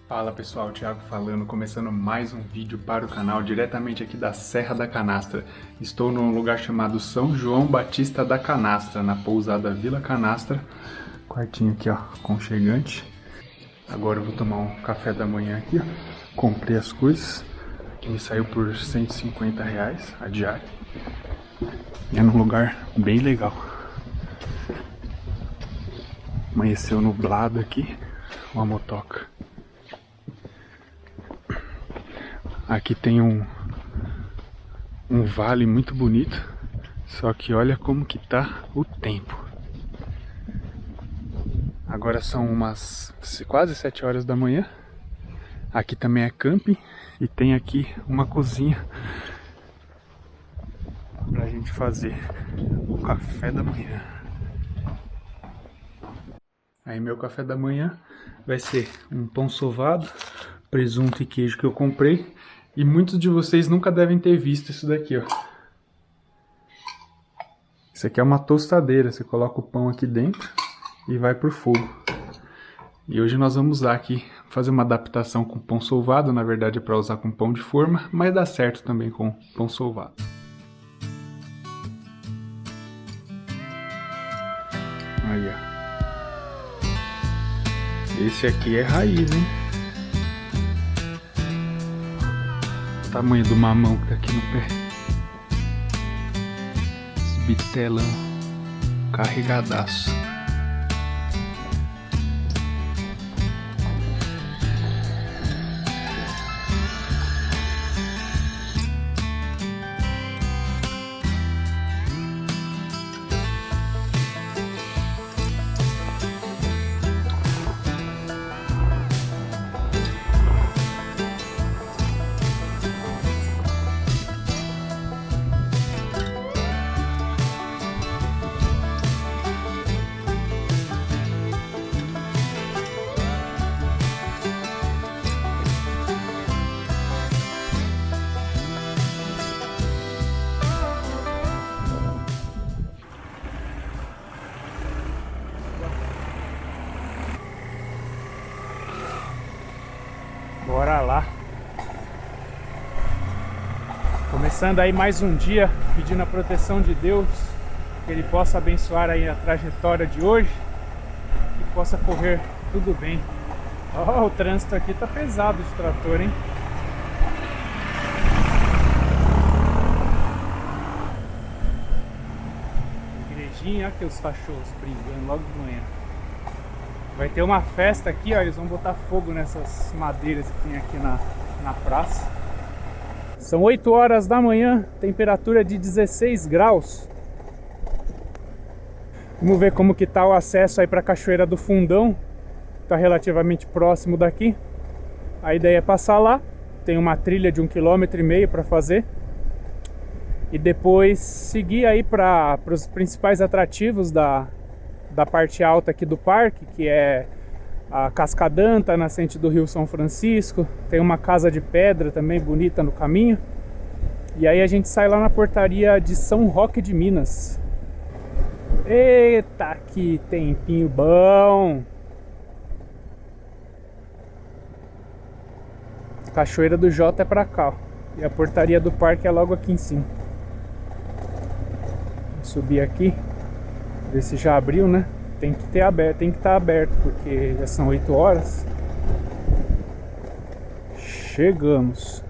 Fala pessoal, Thiago falando, começando mais um vídeo para o canal, diretamente aqui da Serra da Canastra. Estou num lugar chamado São João Batista da Canastra, na pousada Vila Canastra. Quartinho aqui, ó, aconchegante. Agora eu vou tomar um café da manhã aqui, ó. Comprei as coisas, que me saiu por R$150 a diária. E é num lugar bem legal. Amanheceu nublado aqui, uma motoca. Aqui tem um vale muito bonito, só que olha como que tá o tempo. Agora são umas quase 7 horas da manhã. Aqui também é camping e tem aqui uma cozinha pra gente fazer o café da manhã. Aí meu café da manhã vai ser um pão sovado, presunto e queijo que eu comprei. E muitos de vocês nunca devem ter visto isso daqui, ó. Isso aqui é uma tostadeira, você coloca o pão aqui dentro e vai pro fogo. E hoje nós vamos usar aqui, fazer uma adaptação com pão sovado, na verdade é para usar com pão de forma, mas dá certo também com pão sovado. Aí, ó. Esse aqui é raiz, hein? O tamanho do mamão que tá aqui no pé. Esse bitelão carregadaço. Bora lá. Começando aí mais um dia, pedindo a proteção de Deus, que Ele possa abençoar aí a trajetória de hoje, que possa correr tudo bem. Ó, o trânsito aqui tá pesado de trator, hein? Igrejinha, olha aqui os cachorros brincando logo de manhã. Vai ter uma festa aqui, ó, eles vão botar fogo nessas madeiras que tem aqui na praça. São 8 horas da manhã, temperatura de 16 graus. Vamos ver como que tá o acesso aí para a Cachoeira do Fundão. Tá relativamente próximo daqui. A ideia é passar lá, tem uma trilha de 1,5 km para fazer. E depois seguir aí para os principais atrativos da parte alta aqui do parque, que é a Cascadanta, a nascente do Rio São Francisco. Tem uma casa de pedra também bonita no caminho. E aí a gente sai lá na portaria de São Roque de Minas. Eita, que tempinho bom! Cachoeira do Jota é pra cá, ó. E a portaria do parque é logo aqui em cima. Vou subir aqui. Ver se já abriu, né? Tem que ter aberto, tem que estar aberto, porque já são 8 horas. Chegamos.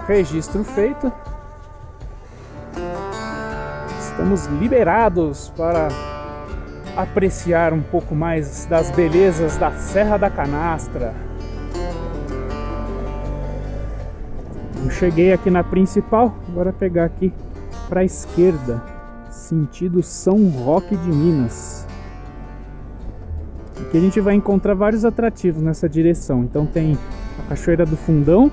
Registro feito. Estamos liberados para apreciar um pouco mais das belezas da Serra da Canastra. Eu cheguei aqui na principal, agora pegar aqui para a esquerda, sentido São Roque de Minas. Aqui a gente vai encontrar vários atrativos nessa direção. Então tem a Cachoeira do Fundão,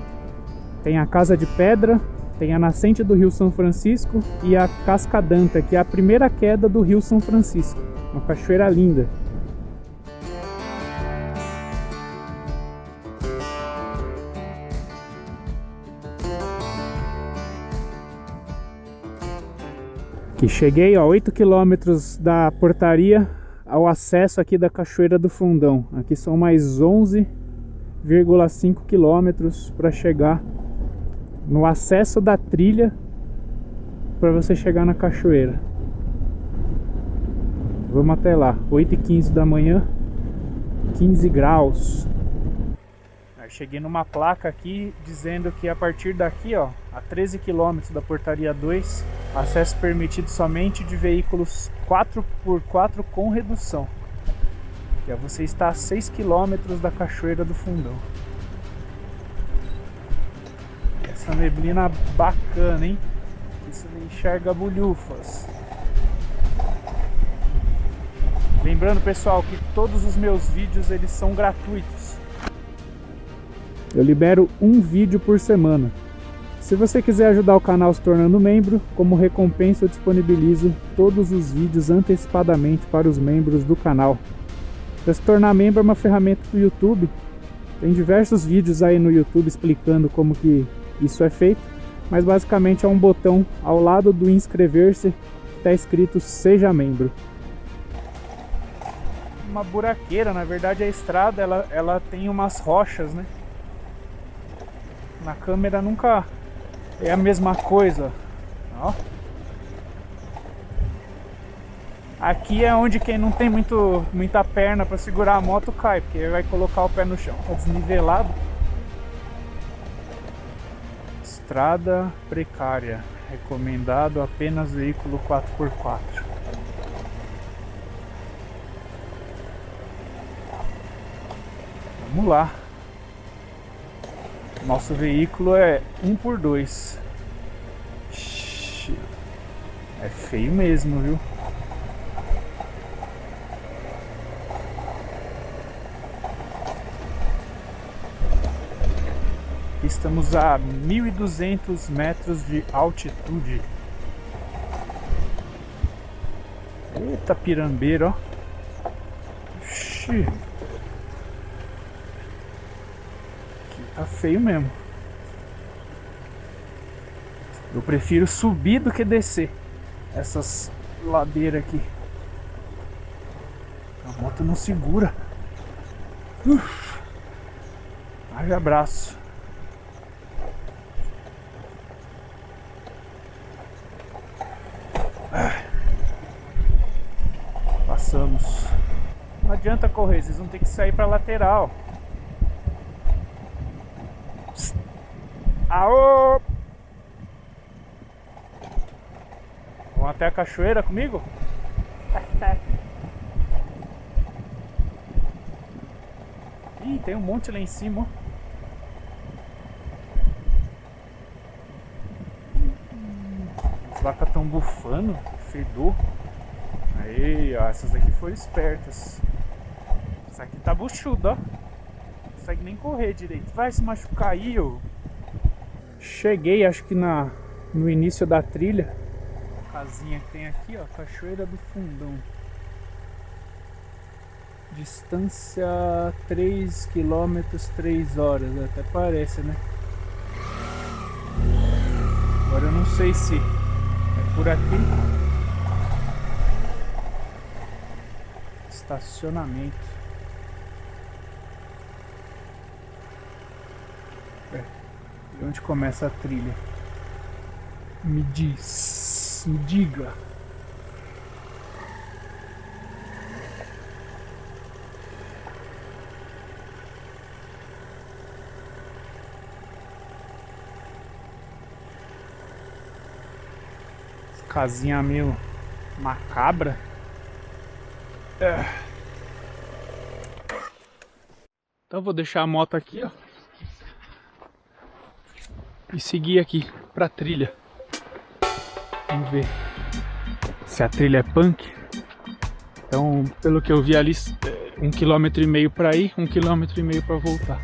tem a Casa de Pedra, Tem a nascente do Rio São Francisco e a Cascadanta, que é a primeira queda do Rio São Francisco. Uma cachoeira linda. Aqui cheguei a 8 quilômetros da portaria ao acesso aqui da Cachoeira do Fundão. Aqui são mais 11,5 quilômetros para chegar no acesso da trilha para você chegar na cachoeira. Vamos até lá, 8h15 da manhã, 15 graus. Cheguei numa placa aqui dizendo que a partir daqui, ó, a 13 km da portaria 2, acesso permitido somente de veículos 4x4 com redução. Que é você está a 6 km da Cachoeira do Fundão. Essa neblina bacana, hein? Você enxerga bolhufas. Lembrando, pessoal, que todos os meus vídeos eles são gratuitos. Eu libero um vídeo por semana. Se você quiser ajudar o canal se tornando membro, como recompensa eu disponibilizo todos os vídeos antecipadamente para os membros do canal. Para se tornar membro é uma ferramenta do YouTube. Tem diversos vídeos aí no YouTube explicando como que isso é feito, mas basicamente é um botão ao lado do inscrever-se que está escrito Seja Membro. Uma buraqueira, na verdade a estrada ela tem umas rochas, né? Na câmera nunca é a mesma coisa. Ó. Aqui é onde quem não tem muita perna para segurar a moto cai, porque vai colocar o pé no chão, tá desnivelado. Estrada precária, recomendado apenas veículo 4x4. Vamos lá. Nosso veículo é 1x2. É feio mesmo, viu? Estamos a 1.200 metros de altitude. Eita pirambeiro, ó. Ixi. Tá feio mesmo. Eu prefiro subir do que descer essas ladeiras aqui. A moto não segura. Haja abraço. Passamos. Não adianta correr, vocês vão ter que sair para lateral. Aô! Vão até a cachoeira comigo? Ih, tem um monte lá em cima. As vacas estão bufando, fedor. Aí, ó, essas aqui foram espertas. Essa aqui tá buchuda, ó. Não consegue nem correr direito. Vai se machucar aí, ó. Cheguei, acho que no início da trilha. A casinha que tem aqui, ó, Cachoeira do Fundão. Distância 3 km 3 horas, até parece, né? Agora eu não sei se é por aqui. Estacionamento. E onde começa a trilha? Me diz, me diga. Casinha meio macabra. Então vou deixar a moto aqui, ó, e seguir aqui pra trilha. Vamos ver se a trilha é punk. Então, pelo que eu vi ali, 1,5 km para ir, 1,5 km para voltar.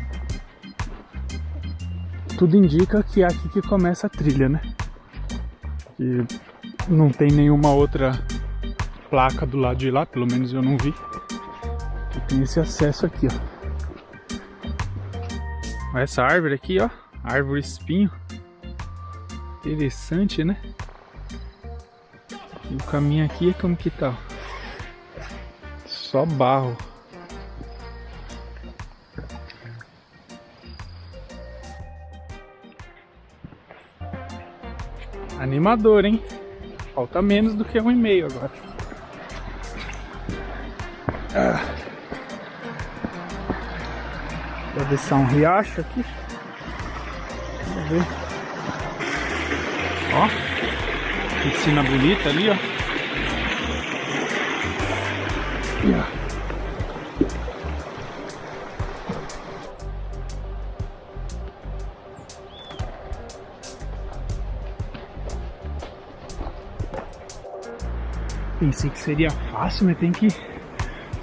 tudo indica que é aqui que começa a trilha, né? E não tem nenhuma outra placa do lado de lá, pelo menos eu não vi. E tem esse acesso aqui, ó. Olha essa árvore aqui, ó. Árvore espinho. Interessante, né? E o caminho aqui é como que tá? Só barro. Animador, hein? Falta menos do que 1,5 agora. Vou descer um riacho aqui. Vamos ver. Ó, piscina bonita ali, ó. E ó. Pensei que seria fácil, mas tem que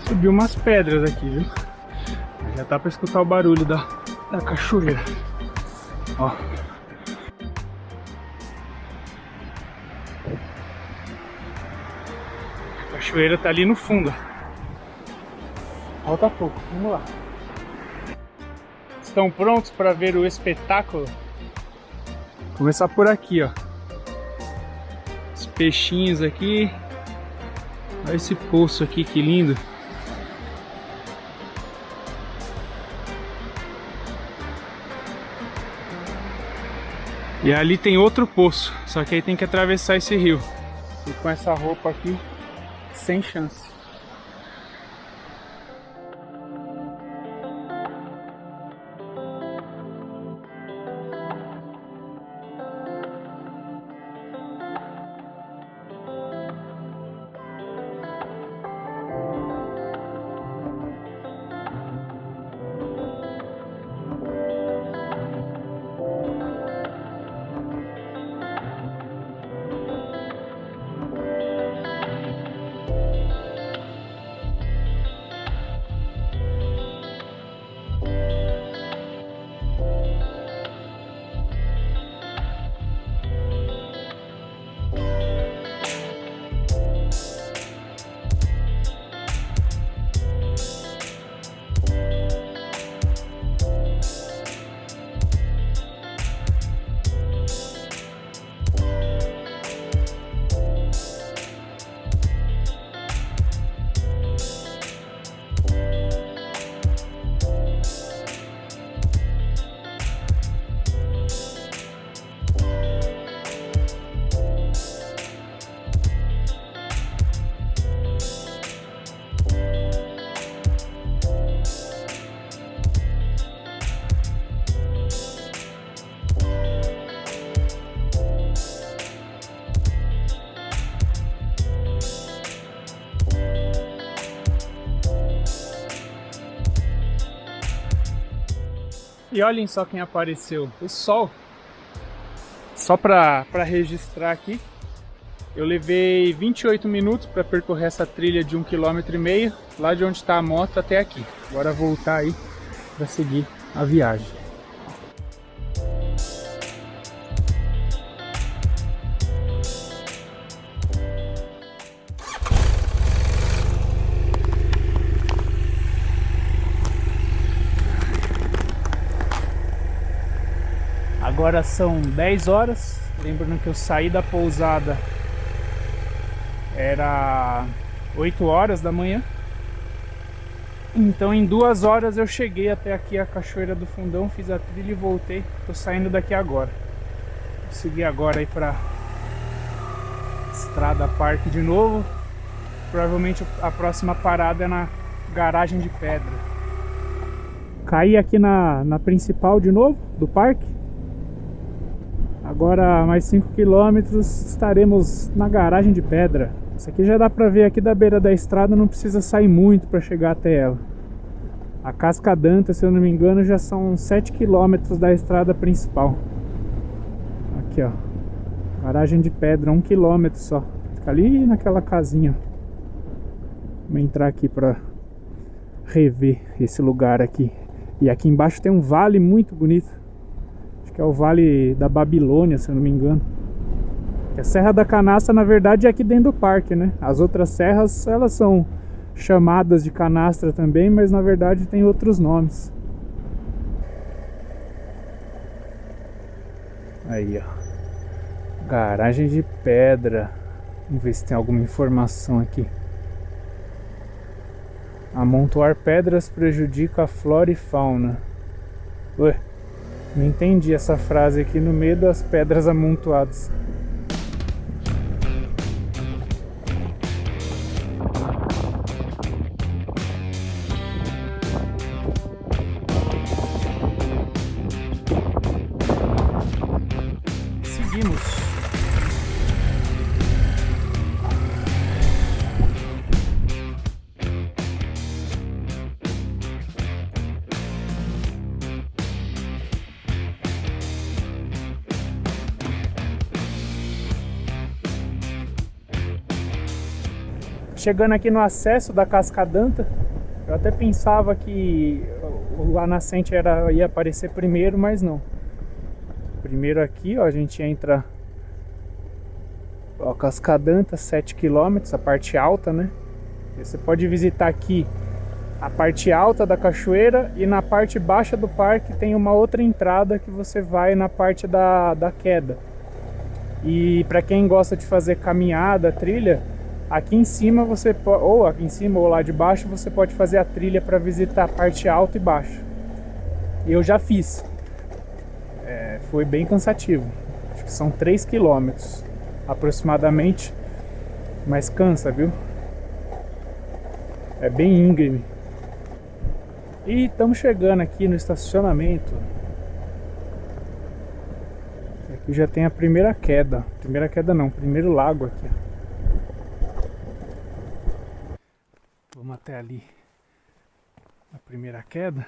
subir umas pedras aqui, viu? Já dá pra escutar o barulho da cachoeira. Ó. A cachoeira tá ali no fundo. Falta pouco, vamos lá. Estão prontos para ver o espetáculo? Vou começar por aqui, ó. Os peixinhos aqui. Olha esse poço aqui, que lindo. E ali tem outro poço, só que aí tem que atravessar esse rio. E com essa roupa aqui, sem chance. E olhem só quem apareceu, o sol. Só para registrar aqui, eu levei 28 minutos para percorrer essa trilha de 1,5 km, lá de onde está a moto até aqui. Agora voltar aí para seguir a viagem. Agora são 10 horas, lembrando que eu saí da pousada, era 8 horas da manhã. Então em 2 horas eu cheguei até aqui a Cachoeira do Fundão, fiz a trilha e voltei. Tô saindo daqui agora. Vou seguir agora aí pra Estrada Parque de novo. Provavelmente a próxima parada é na Garagem de Pedra. Caí aqui na principal de novo, do parque. Agora mais 5 km estaremos na Garagem de Pedra. Isso aqui já dá pra ver aqui da beira da estrada, não precisa sair muito para chegar até ela. A Casca d'Anta, se eu não me engano, já são 7 km da estrada principal. Aqui, ó. Garagem de Pedra, 1 km só. Fica ali naquela casinha. Vamos entrar aqui para rever esse lugar aqui. E aqui embaixo tem um vale muito bonito. que é o Vale da Babilônia, se eu não me engano. A Serra da Canastra, na verdade, é aqui dentro do parque, né? As outras serras, elas são chamadas de Canastra também, mas na verdade tem outros nomes. Aí, ó. Garagem de pedra. Vamos ver se tem alguma informação aqui. Amontoar pedras prejudica a flora e fauna. Ué, não entendi essa frase aqui no meio das pedras amontoadas. Seguimos. Chegando aqui no acesso da Cascadanta, eu até pensava que a nascente ia aparecer primeiro, mas não. Primeiro aqui, ó, a gente entra, ó, Cascadanta, 7 km, a parte alta, né? E você pode visitar aqui a parte alta da cachoeira e na parte baixa do parque tem uma outra entrada que você vai na parte da queda. E para quem gosta de fazer caminhada, trilha, aqui em cima você pode, ou aqui em cima ou lá de baixo, você pode fazer a trilha para visitar a parte alta e baixa. Eu já fiz. Foi bem cansativo. Acho que são 3 km aproximadamente, mas cansa, viu? É bem íngreme. E estamos chegando aqui no estacionamento. Aqui já tem a primeira queda. Primeira queda não, primeiro lago aqui. Vamos até ali a primeira queda.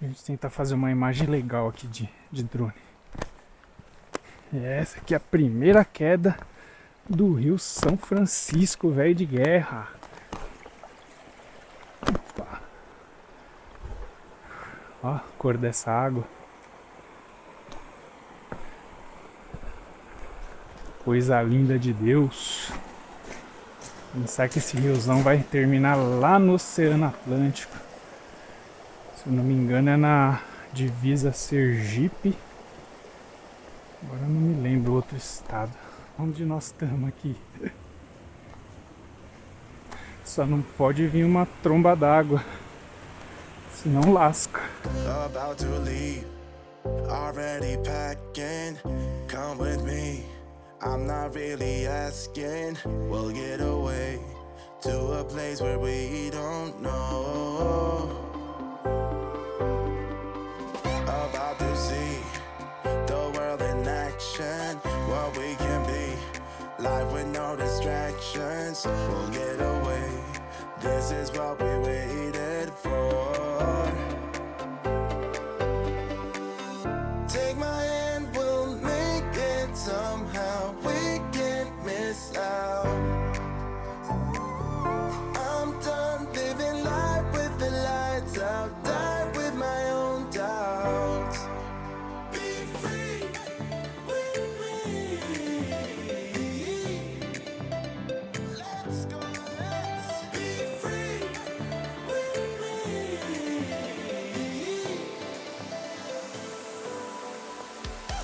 A gente tenta fazer uma imagem legal aqui de drone. E essa aqui é a primeira queda do Rio São Francisco, velho de guerra. Opa. Ó a cor dessa água. Coisa linda de Deus. Pensar que esse riozão vai terminar lá no Oceano Atlântico. Se eu não me engano é na divisa Sergipe. Agora eu não me lembro outro estado. Onde nós estamos aqui? Só não pode vir uma tromba d'água, senão lasca. About to leave, already packing, come with me. I'm not really asking, we'll get away to a place where we don't know. About to see the world in action, what we can be, life with no distractions, we'll get away, this is what we waited for. Take my hand, we'll make it somehow, we can't miss out. I'm done living life with the lights out, die with my own doubts. Be free with me. Let's go, let's be free with me.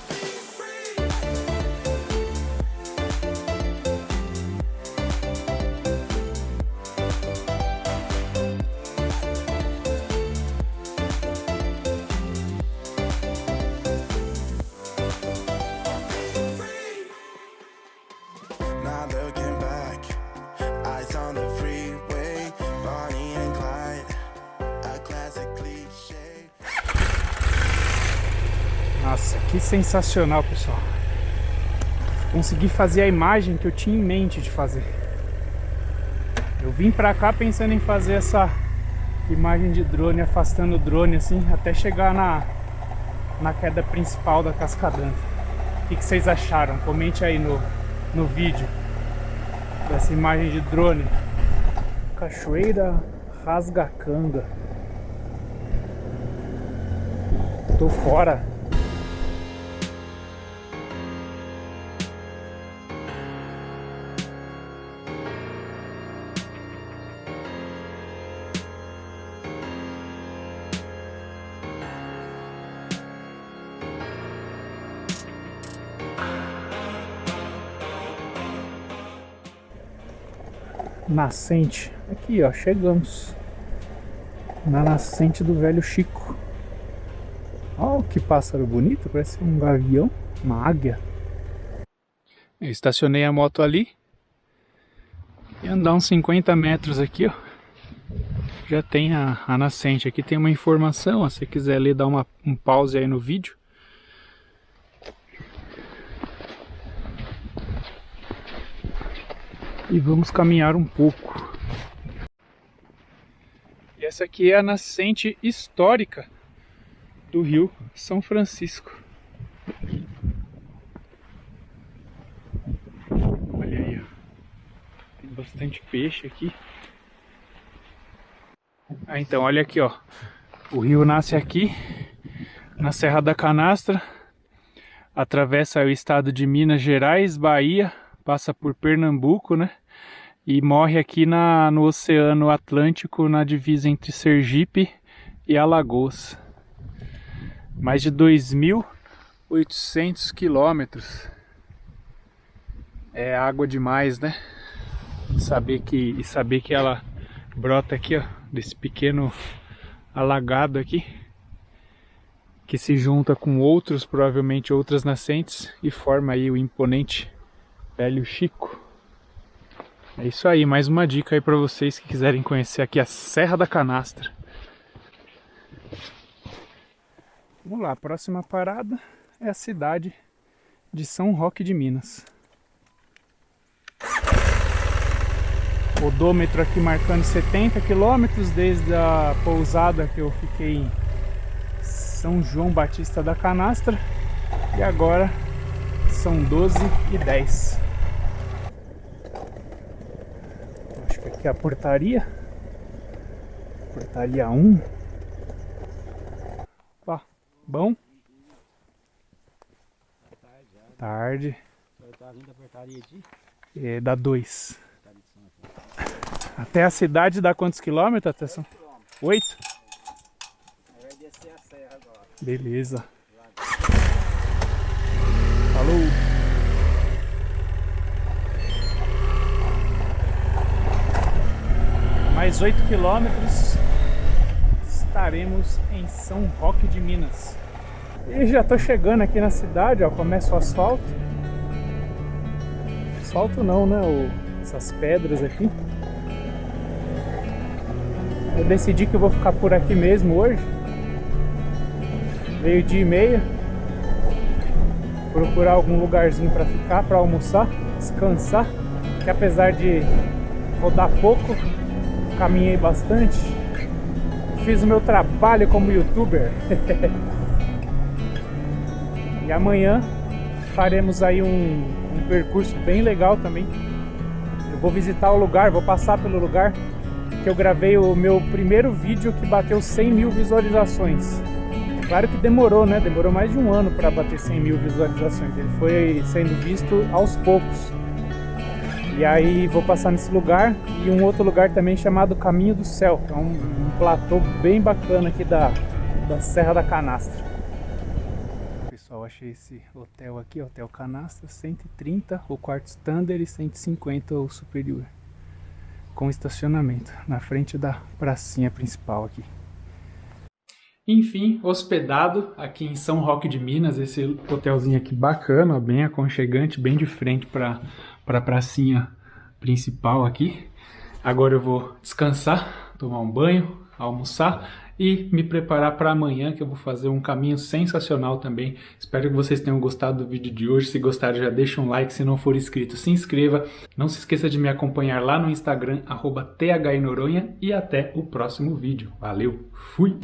Be free. Not looking back, eyes on the freeway, Bonnie and Clyde, a classic cliché. Nossa, que sensacional, pessoal. Consegui fazer a imagem que eu tinha em mente de fazer. Eu vim pra cá pensando em fazer essa imagem de drone, afastando o drone assim, até chegar na queda principal da Cascadanta. O que vocês acharam? Comente aí no vídeo dessa imagem de drone. Cachoeira Rasgacanga. Tô fora. nascente. Aqui, ó, chegamos na nascente do Velho Chico. Ó, que pássaro bonito, parece um gavião, uma águia. Eu estacionei a moto ali e andar uns 50 metros aqui, ó, já tem a nascente. Aqui tem uma informação, ó, se você quiser ler, dá um pause aí no vídeo. E vamos caminhar um pouco. E essa aqui é a nascente histórica do Rio São Francisco. Olha aí, ó. Tem bastante peixe aqui. Ah, então, olha aqui, ó. O rio nasce aqui, na Serra da Canastra, atravessa o estado de Minas Gerais, Bahia, passa por Pernambuco, né? E morre aqui no Oceano Atlântico, na divisa entre Sergipe e Alagoas. Mais de 2.800 quilômetros. É água demais, né? Saber que ela brota aqui, ó, desse pequeno alagado aqui, que se junta com outros, provavelmente outras nascentes, e forma aí o imponente Velho Chico. É isso aí, mais uma dica aí para vocês que quiserem conhecer aqui a Serra da Canastra. Vamos lá, a próxima parada é a cidade de São Roque de Minas. Odômetro aqui marcando 70 quilômetros desde a pousada que eu fiquei em São João Batista da Canastra. E agora são 12h10. Acho que aqui é a portaria. Portaria 1. Opa, bom? Tarde. É, dá 2. Até a cidade dá quantos quilômetros? Até são 8? Vai descer a serra agora. Beleza. Falou. Mais 8 quilômetros. Estaremos em São Roque de Minas. E já tô chegando aqui na cidade, ó. Começa o asfalto. Asfalto não, né? Essas pedras aqui. Eu decidi que eu vou ficar por aqui mesmo hoje. 12h30. Procurar algum lugarzinho para ficar, para almoçar, descansar. Que apesar de rodar pouco, caminhei bastante. Fiz o meu trabalho como youtuber. E amanhã faremos aí um percurso bem legal também. Eu vou visitar o lugar, vou passar pelo lugar que eu gravei o meu primeiro vídeo que bateu 100.000 visualizações. Claro que demorou, né? Demorou mais de um ano para bater 100.000 visualizações. Ele foi sendo visto aos poucos. E aí vou passar nesse lugar e um outro lugar também chamado Caminho do Céu, que é um platô bem bacana aqui da Serra da Canastra. Pessoal, achei esse hotel aqui, Hotel Canastra, 130 o quarto standard e 150 o superior. Com estacionamento na frente da pracinha principal aqui. Enfim, hospedado aqui em São Roque de Minas, esse hotelzinho aqui bacana, bem aconchegante, bem de frente para a pracinha principal aqui. Agora eu vou descansar, tomar um banho, almoçar e me preparar para amanhã, que eu vou fazer um caminho sensacional também. Espero que vocês tenham gostado do vídeo de hoje. Se gostaram, já deixa um like. Se não for inscrito, se inscreva. Não se esqueça de me acompanhar lá no Instagram, @THNoronha, e até o próximo vídeo. Valeu, fui!